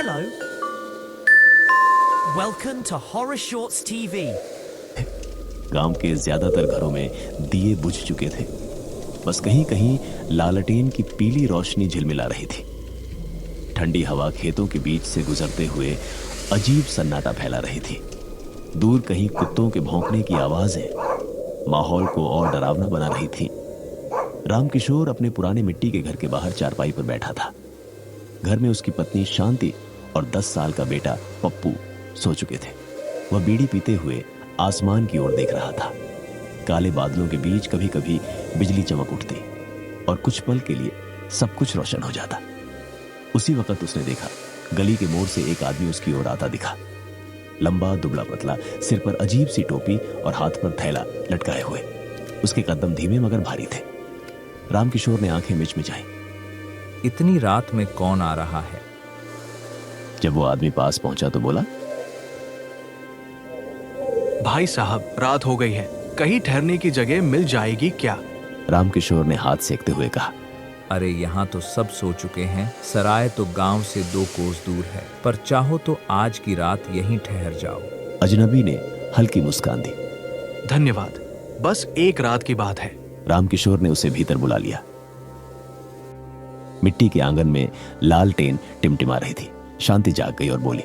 Hello. Welcome to Horror Shorts TV. गांव के ज्यादातर घरों में दिए बुझ चुके थे। बस कहीं कहीं लालटेन की पीली रोशनी झिलमिला रही थी। ठंडी हवा खेतों के बीच से गुजरते हुए अजीब सन्नाटा फैला रही थी। दूर कहीं कुत्तों के भौंकने की आवाजें माहौल को और डरावना बना रही थी। रामकिशोर अपने पुराने मिट्टी के घर के बाहर चारपाई पर बैठा था। घर में उसकी पत्नी शांति और 10 साल का बेटा पप्पू सो चुके थे। वह बीड़ी पीते हुए आसमान की ओर देख रहा था। काले बादलों के बीच कभी कभी बिजली चमक उठती और कुछ पल के लिए सब कुछ रोशन हो जाता। उसी वक्त उसने देखा गली के मोड़ से एक आदमी उसकी ओर आता दिखा। लंबा दुबला पतला, सिर पर अजीब सी टोपी और हाथ पर थैला लटकाए हुए। उसके कदम धीमे मगर भारी थे। रामकिशोर ने आंखें मिचमिचाई। इतनी रात में कौन आ रहा है? जब वो आदमी पास पहुंचा तो बोला, भाई साहब, रात हो गई है, कहीं ठहरने की जगह मिल जाएगी क्या? रामकिशोर ने हाथ सेकते हुए कहा, अरे यहाँ तो सब सो चुके हैं। सराय तो गांव से 2 कोस दूर है, पर चाहो तो आज की रात यहीं ठहर जाओ। अजनबी ने हल्की मुस्कान दी। धन्यवाद, बस एक रात की बात है। रामकिशोर ने उसे भीतर बुला लिया। मिट्टी के आंगन में लालटेन टिमटिमा रही थी। शांति जाग गई और बोली,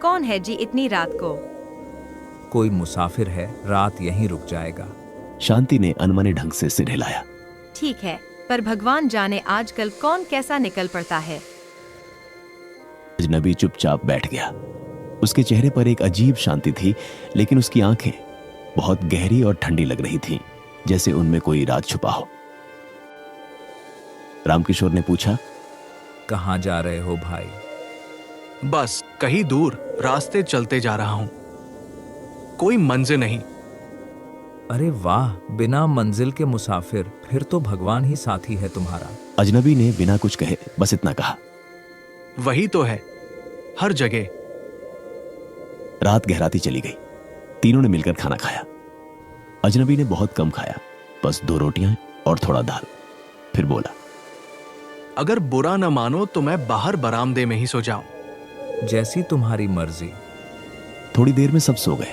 कौन है जी इतनी रात को? कोई मुसाफिर है, रात यहीं रुक जाएगा। शांति ने अनमने ढंग से सिर हिलाया। ठीक है, पर भगवान जाने आजकल कौन कैसा निकल पड़ता है। अजनबी चुपचाप बैठ गया। उसके चेहरे पर एक अजीब शांति थी, लेकिन उसकी आंखें बहुत गहरी और ठंडी लग रही थीं, जैसे उनमें कोई राज छुपा हो। रामकिशोर ने पूछा, कहाँ जा रहे हो भाई? बस कहीं दूर रास्ते चलते जा रहा हूं, कोई मंजिल नहीं। अरे वाह, बिना मंजिल के मुसाफिर, फिर तो भगवान ही साथी है तुम्हारा। अजनबी ने बिना कुछ कहे बस इतना कहा। वही तो है, हर जगह। रात गहराती चली गई। तीनों ने मिलकर खाना खाया। अजनबी ने बहुत कम खाया, बस 2 रोटियां और थोड़ा दाल। फिर बोला, अगर बुरा न मानो तो मैं बाहर बरामदे में ही सो जाऊं। जैसी तुम्हारी मर्जी। थोड़ी देर में सब सो गए,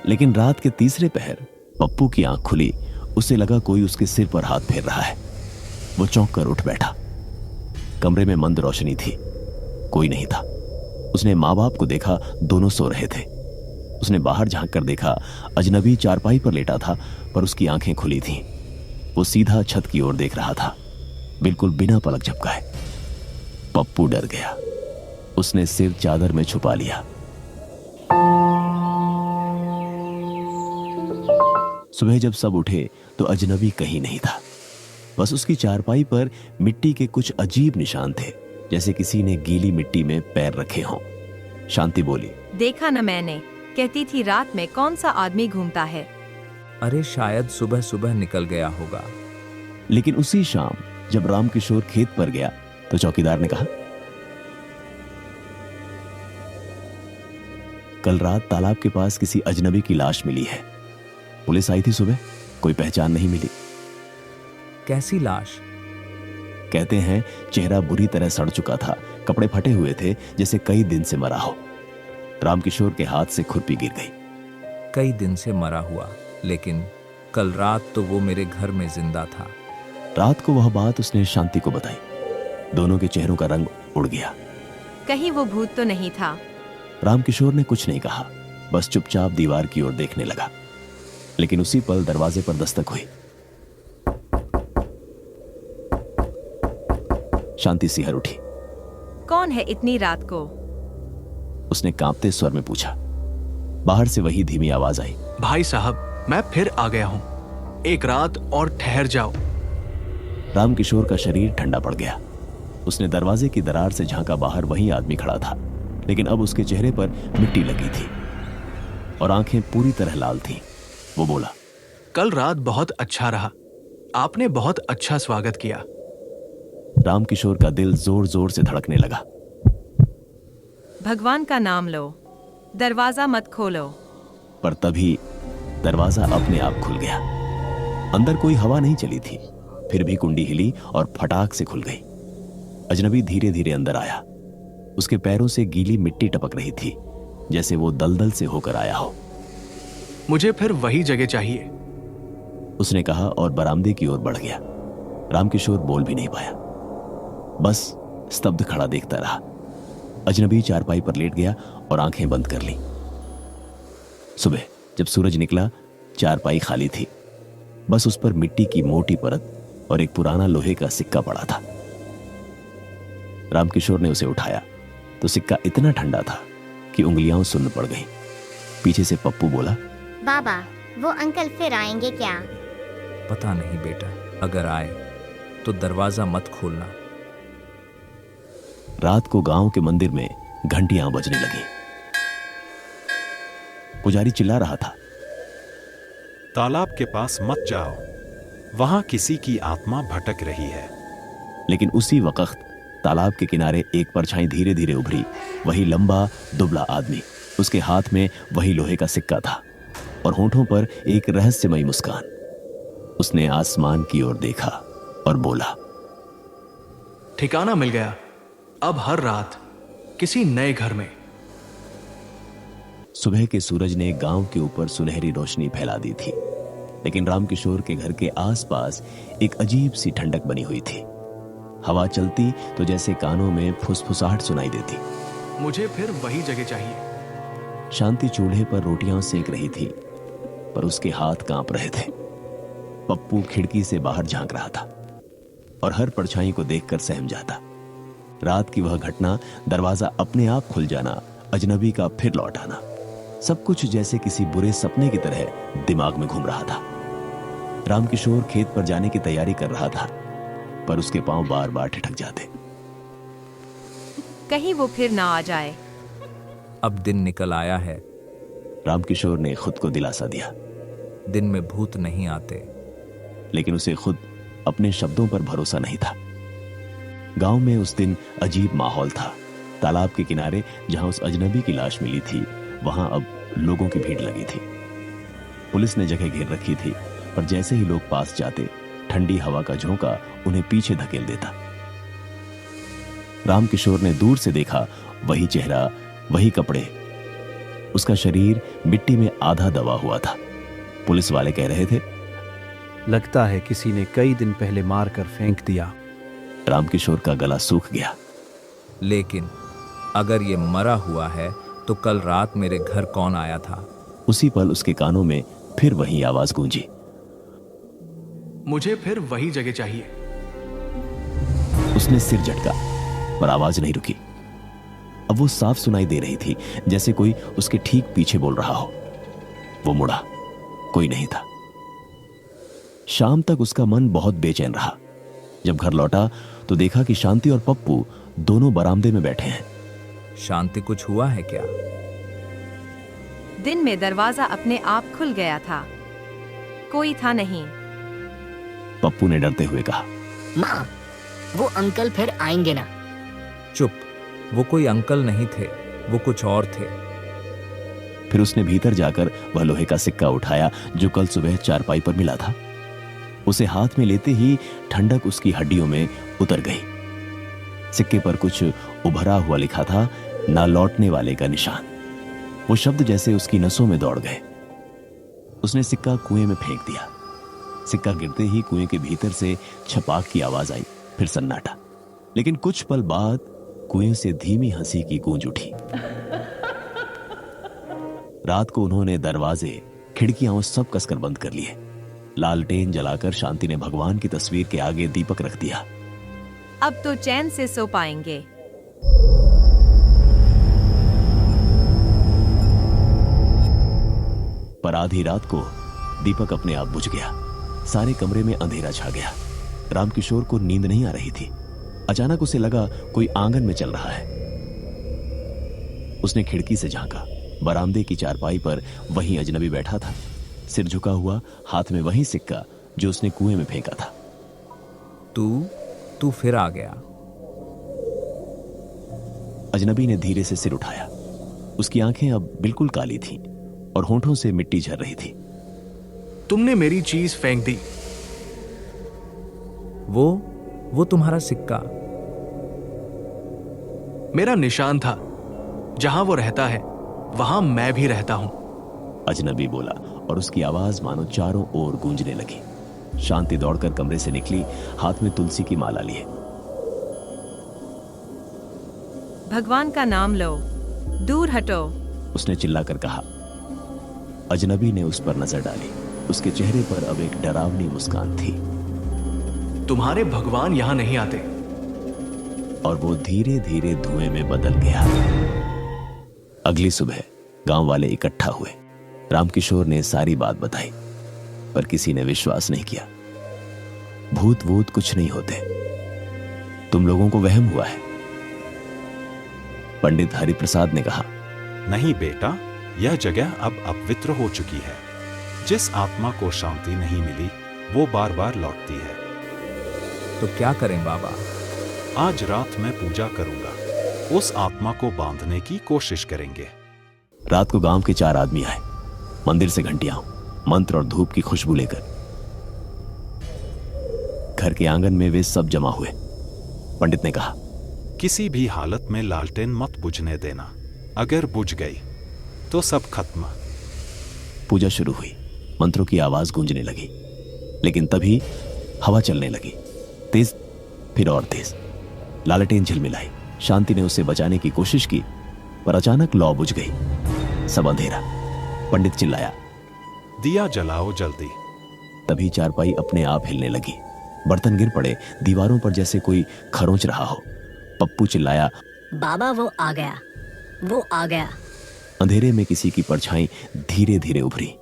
लेकिन रात के तीसरे पहर पप्पू की आंख खुली। उसे लगा कोई उसके सिर पर हाथ फेर रहा है। वो चौंक कर उठ बैठा। कमरे में मंद रोशनी थी, कोई नहीं था। उसने माँ बाप को देखा, दोनों सो रहे थे। उसने बाहर झांक कर देखा, अजनबी चारपाई पर लेटा था, पर उसकी आंखें खुली थीं। वो सीधा छत की ओर देख रहा था, बिल्कुल बिना पलक झपकाए। पप्पू डर गया। उसने सिर चादर में छुपा लिया। सुबह जब सब उठे तो अजनबी कहीं नहीं था। बस उसकी चारपाई पर मिट्टी के कुछ अजीब निशान थे, जैसे किसी ने गीली मिट्टी में पैर रखे हों। शांति बोली, देखा न मैंने, कहती थी रात में कौन सा आदमी घूमता है। अरे शायद सुबह सुबह निकल गया होगा। लेकिन उसी शाम जब रामकिशोर खेत पर गया तो चौकीदार ने कहा, कल रात तालाब के पास किसी अजनबी की लाश मिली है। पुलिस आई थी सुबह, कोई पहचान नहीं मिली। कैसी लाश? कहते हैं चेहरा बुरी तरह सड़ चुका था, कपड़े फटे हुए थे, जैसे कई दिन से मरा हो। रामकिशोर के हाथ से खुरपी गिर गई। कई दिन से मरा हुआ, लेकिन कल रात तो वो मेरे घर में जिंदा था। रात को वह बात उसने शांति को बताई। दोनों के चेहरों का रंग उड़ गया। कहीं वो भूत तो नहीं था? रामकिशोर ने कुछ नहीं कहा, बस चुपचाप दीवार की ओर देखने लगा। लेकिन उसी पल दरवाजे पर दस्तक हुई। शांति सिहर उठी। कौन है इतनी रात को? उसने कांपते स्वर में पूछा। बाहर से वही धीमी आवाज आई, भाई साहब, मैं फिर आ गया हूं, एक रात और ठहर जाओ। रामकिशोर का शरीर ठंडा पड़ गया। उसने दरवाजे की दरार से झांका। बाहर वही आदमी खड़ा था, लेकिन अब उसके चेहरे पर मिट्टी लगी थी और आंखें पूरी तरह लाल थीं। वो बोला, कल रात बहुत अच्छा रहा, आपने बहुत अच्छा स्वागत किया। रामकिशोर का दिल जोर जोर से धड़कने लगा। भगवान का नाम लो, दरवाजा मत खोलो। पर तभी दरवाजा अपने आप खुल गया। अंदर कोई हवा नहीं चली थी, फिर भी कुंडी हिली और फटाक से खुल गई। अजनबी धीरे धीरे अंदर आया। उसके पैरों से गीली मिट्टी टपक रही थी, जैसे वो दलदल से होकर आया हो। मुझे फिर वही जगह चाहिए, उसने कहा और बरामदे की ओर बढ़ गया। रामकिशोर बोल भी नहीं पाया, बस स्तब्ध खड़ा देखता रहा। अजनबी चारपाई पर लेट गया और आंखें बंद कर ली। सुबह जब सूरज निकला, चारपाई खाली थी, बस उस पर मिट्टी की मोटी परत और एक पुराना लोहे का सिक्का पड़ा था। रामकिशोर ने उसे उठाया तो सिक्का इतना ठंडा था कि उंगलियां सुन्न पड़ गईं। पीछे से पप्पू बोला, बाबा, वो अंकल फिर आएंगे क्या? पता नहीं बेटा, अगर आए तो दरवाजा मत खोलना। रात को गांव के मंदिर में घंटियां बजने लगी। पुजारी चिल्ला रहा था, तालाब के पास मत जाओ, वहां किसी की आत्मा भटक रही है। लेकिन उसी वक्त तालाब के किनारे एक परछाई धीरे धीरे उभरी। वही लंबा दुबला आदमी, उसके हाथ में वही लोहे का सिक्का था और होठों पर एक रहस्यमयी मुस्कान। उसने आसमान की ओर देखा और बोला, ठिकाना मिल गया। अब हर रात किसी नए घर में। सुबह के सूरज ने गांव के ऊपर सुनहरी रोशनी फैला दी थी, लेकिन रामकिशोर के घर के आसपास एक अजीब सी ठंडक बनी हुई थी। हवा चलती तो जैसे कानों में फुसफुसाहट सुनाई देती। मुझे फिर वही जगह चाहिए। शांति चूल्हे पर रोटियां सेक रही थी, पर उसके हाथ कांप रहे थे। पप्पू खिड़की से बाहर झांक रहा था और हर परछाई को देखकर सहम जाता। रात की वह घटना, दरवाजा अपने आप खुल जाना, अजनबी का फिर लौट आना, सब कुछ जैसे किसी बुरे सपने की तरह दिमाग में घूम रहा था। रामकिशोर खेत पर जाने की तैयारी कर रहा था, पर उसके पांव बार बार ठिठक जाते। कहीं वो फिर ना आ जाए। अब दिन निकल आया है। रामकिशोर ने खुद को दिलासा दिया, दिन में भूत नहीं आते। लेकिन उसे खुद अपने शब्दों पर भरोसा नहीं था। गांव में उस दिन अजीब माहौल था। तालाब के किनारे जहां उस अजनबी की लाश मिली थी, वहां अब लोगों की भीड़ लगी थी। पुलिस ने जगह घेर रखी थी, पर जैसे ही लोग पास जाते, ठंडी हवा का झोंका उन्हें पीछे धकेल देता। रामकिशोर ने दूर से देखा, वही चेहरा, वही कपड़े। उसका शरीर मिट्टी में आधा दबा हुआ था। पुलिस वाले कह रहे थे, लगता है किसी ने कई दिन पहले मारकर फेंक दिया। रामकिशोर का गला सूख गया। लेकिन अगर ये मरा हुआ है तो कल रात मेरे घर कौन आया था? उसी पल उसके कानों में फिर वही आवाज गूंजी, मुझे फिर वही जगह चाहिए। उसने सिर झटका, पर आवाज नहीं रुकी। अब वो साफ सुनाई दे रही थी, जैसे कोई उसके ठीक पीछे बोल रहा हो। वो मुड़ा, कोई नहीं था। शाम तक उसका मन बहुत बेचैन रहा। जब घर लौटा तो देखा कि शांति और पप्पू दोनों बरामदे में बैठे हैं। शांति, कुछ हुआ है क्या? दिन में दरवाजा अपने आप खुल गया था, कोई था नहीं। पप्पू ने डरते हुए कहा, माँ, वो अंकल फिर आएंगे ना? चुप, वो कोई अंकल नहीं थे, वो कुछ और थे। फिर उसने भीतर जाकर वह लोहे का सिक्का उठाया जो कल सुबह चारपाई पर मिला था। उसे हाथ में लेते ही ठंडक उसकी हड्डियों में उतर गई। सिक्के पर कुछ उभरा हुआ लिखा था, ना लौटने वाले का निशान। वो शब्द जैसे उसकी नसों में दौड़ गए। उसने सिक्का कुएं में फेंक दिया। सिक्का गिरते ही कुएं के भीतर से छपाक की आवाज आई, फिर सन्नाटा। लेकिन कुछ पल बाद कुएं से धीमी हंसी की गूंज उठी। रात को उन्होंने दरवाजे, खिड़कियां सब कसकर बंद कर लिए। लालटेन जलाकर शांति ने भगवान की तस्वीर के आगे दीपक रख दिया। अब तो चैन से सो पाएंगे। पर आधी रात को दीपक अपने आप बुझ गया। सारे कमरे में अंधेरा छा गया। रामकिशोर को नींद नहीं आ रही थी। अचानक उसे लगा कोई आंगन में चल रहा है। उसने खिड़की से झांका। बरामदे की चारपाई पर वही अजनबी बैठा था, सिर झुका हुआ, हाथ में वही सिक्का जो उसने कुएं में फेंका था। तू फिर आ गया। अजनबी ने धीरे से सिर उठाया। उसकी आंखें अब बिल्कुल काली थीं और होठों से मिट्टी झर रही थी। तुमने मेरी चीज फेंक दी। वो तुम्हारा सिक्का। मेरा निशान था। जहां वो रहता है वहां मैं भी रहता हूं। अजनबी बोला और उसकी आवाज मानो चारों ओर गूंजने लगी। शांति दौड़कर कमरे से निकली, हाथ में तुलसी की माला लिए। भगवान का नाम लो, दूर हटो। उसने चिल्लाकर कहा। अजनबी ने उस पर नजर डाली। उसके चेहरे पर अब एक डरावनी मुस्कान थी। तुम्हारे भगवान यहां नहीं आते। और वो धीरे धीरे धुएं में बदल गया। अगली सुबह गांव वाले इकट्ठा हुए। रामकिशोर ने सारी बात बताई, पर किसी ने विश्वास नहीं किया। भूत वूत कुछ नहीं होते, तुम लोगों को वहम हुआ है। पंडित हरिप्रसाद ने कहा, नहीं बेटा, यह जगह अब अपवित्र हो चुकी है। जिस आत्मा को शांति नहीं मिली वो बार बार लौटती है। तो क्या करें बाबा? आज रात मैं पूजा करूंगा। उस आत्मा को बांधने की कोशिश करेंगे। रात को गांव के 4 आदमी आए, मंदिर से घंटियां, मंत्र और धूप की खुशबू लेकर। घर के आंगन में वे सब जमा हुए। पंडित ने कहा, किसी भी हालत में लालटेन मत बुझने देना। अगर बुझ गई तो सब खत्म। पूजा शुरू हुई। मंत्रों की आवाज गूंजने लगी, लेकिन तभी हवा चलने लगी, तेज फिर और तेज। लालटेन झिलमिलाई। शांति ने उसे बचाने की कोशिश की, पर अचानक लौ बुझ गई। सब अंधेरा। पंडित चिल्लाया, दिया जलाओ जल्दी। तभी चारपाई अपने आप हिलने लगी। बर्तन गिर पड़े दीवारों पर जैसे कोई खरोंच रहा हो। पप्पू चिल्लाया, बाबा वो आ गया, वो आ गया। अंधेरे में किसी की परछाई धीरे धीरे उभरी।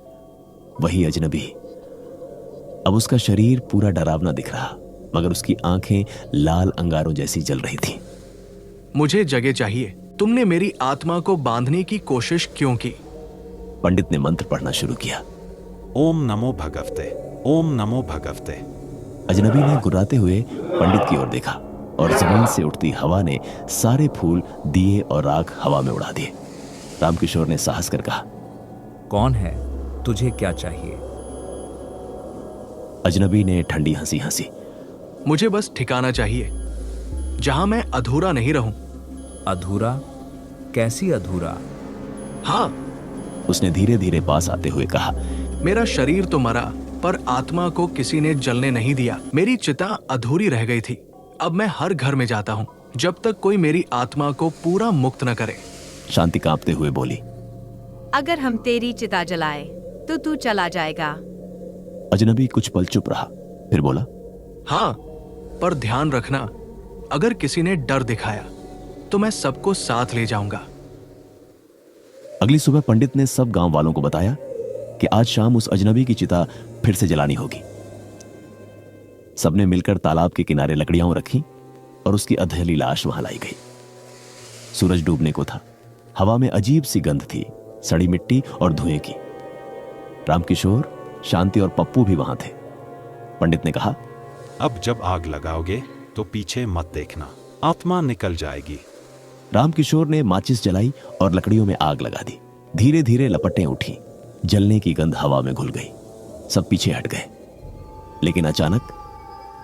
वही अजनबी। अब उसका शरीर पूरा डरावना दिख रहा, मगर उसकी आंखें लाल अंगारों जैसी जल रही थी। मुझे जगह चाहिए। तुमने मेरी आत्मा को बांधने की कोशिश क्यों की? पंडित ने मंत्र पढ़ना शुरू किया। ओम नमो भगवते, ओम नमो भगवते। अजनबी ने गुर्राते हुए पंडित की ओर देखा और जमीन से उठती हवा ने सारे फूल, दिए और राख हवा में उड़ा दिए। रामकिशोर ने साहस कर कहा, कौन है? तुझे क्या चाहिए? अजनबी ने ठंडी हंसी हंसी। मुझे बस ठिकाना चाहिए जहां मैं अधूरा नहीं रहूं। अधूरा? कैसी अधूरा? हाँ, उसने धीरे धीरे पास आते हुए कहा, मेरा शरीर तो मरा, पर आत्मा को किसी ने जलने नहीं दिया। मेरी चिता अधूरी रह गई थी। अब मैं हर घर में जाता हूँ जब तक कोई मेरी आत्मा को पूरा मुक्त न करे। शांति कांपते हुए बोली, अगर हम तेरी चिता जलाए तो तू चला जाएगा। अजनबी कुछ पल चुप रहा, फिर बोला, हाँ, पर ध्यान रखना, अगर किसी ने डर दिखाया तो मैं सबको साथ ले जाऊंगा। अगली सुबह पंडित ने सब गांव वालों को बताया कि आज शाम उस अजनबी की चिता फिर से जलानी होगी। सबने मिलकर तालाब के किनारे लकड़ियां रखी और उसकी अधेली लाश वहां लाई गई। सूरज डूबने को था। हवा में अजीब सी गंध थी, सड़ी मिट्टी और धुएं की। रामकिशोर, शांति और पप्पू भी वहां थे। पंडित ने कहा, अब जब आग लगाओगे तो पीछे मत देखना, आत्मा निकल जाएगी। रामकिशोर ने माचिस जलाई और लकड़ियों में आग लगा दी। धीरे धीरे लपटें उठी, जलने की गंध हवा में घुल गई। सब पीछे हट गए, लेकिन अचानक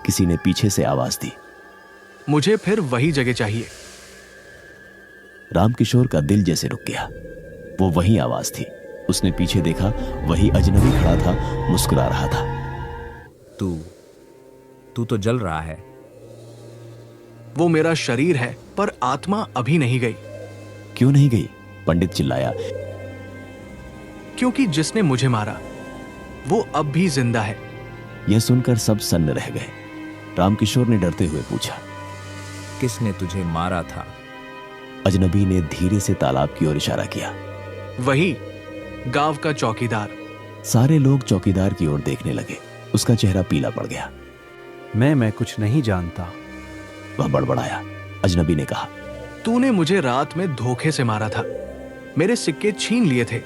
किसी ने पीछे से आवाज दी, मुझे फिर वही जगह चाहिए। रामकिशोर का दिल जैसे रुक गया। वो वही आवाज थी। उसने पीछे देखा, वही अजनबी खड़ा था, मुस्कुरा रहा था। तू तो जल रहा है। वो मेरा शरीर है, पर आत्मा अभी नहीं गई। क्यों नहीं गई? पंडित चिल्लाया। क्योंकि जिसने मुझे मारा वो अब भी जिंदा है। यह सुनकर सब सन्न रह गए। रामकिशोर ने डरते हुए पूछा, किसने तुझे मारा था? अजनबी ने धीरे से तालाब की ओर इशारा किया। वही गांव का चौकीदार। सारे लोग चौकीदार की ओर देखने लगे। उसका चेहरा पीला पड़ गया। मैं कुछ नहीं जानता। वह बड़बड़ाया। अजनबी ने कहा, तूने मुझे रात में धोखे से मारा था, मेरे सिक्के छीन लिए थे